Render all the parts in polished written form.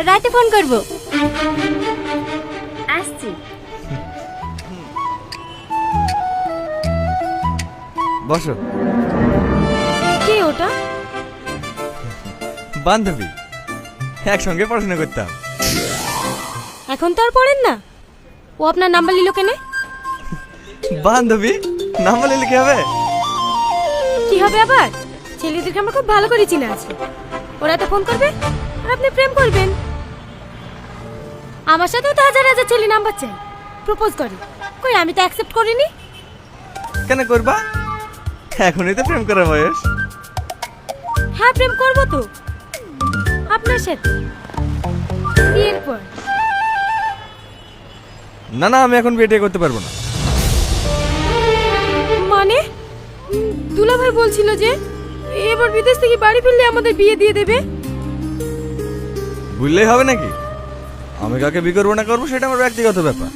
রাতে ফোন করব। আসছি। বসো। কে ওটা? বান্ধবী, একসঙ্গে পড়াশোনা করতাম। এখন তো আর পড়েন না। ও আপনার নাম্বার নিল কেন? বান্ধবী নাম বলে কি হবে? কি হবে আবার? ছেলেদেরকে আমার খুব ভালো করে চিনা আছে। ওরা তো ফোন করবে আর আপনি প্রেম করবেন। আমার সাথেও তো হাজার হাজার ছেলে নাম্বার চাই, প্রপোজ করে। কই আমি তো অ্যাকসেপ্ট করিনি। কেন করবা? এখনই তো প্রেম করার বয়স। হ্যাঁ প্রেম করবো তো আপনার সাথে, বিয়ের পর। না না, আমি এখন বিয়ে করতে পারবো না। মানে দুলাভাই বলছিল যে এবার বিদেশ থেকে বাড়ি ফিরলে আমাদের বিয়ে দিয়ে দেবে। বুঝলেই হবে নাকি? আমি কাকে বিয়ে করবো না করবো সেটা আমার ব্যক্তিগত ব্যাপার।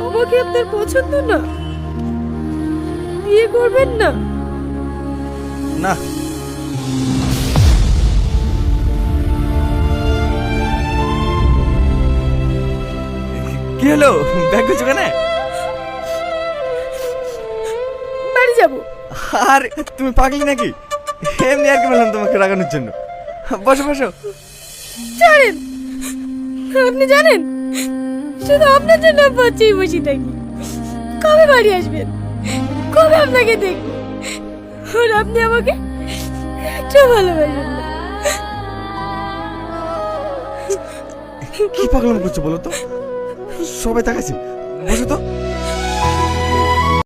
আমাকে আপনার পছন্দ না? বিয়ে করবেন না? না। কি হলো, ব্যাগ গুছো কেন? বাড়ি যাবো। আর তুমি পাগলি নাকি? এমনি আর কি বললাম তোমাকে রাগানোর জন্য। বসো বসো। জানেন, আপনি জানেন শুধু আপনার জন্য বসেই বসে থাকি। কবে বাড়ি আসবেন? কবে আপনাকে দেখব? আর আপনি আমাকে একটু ভালোবাসেন না। কি পাগলাম করছো বলো তো? সবাই তাকাইছে। বসো তো।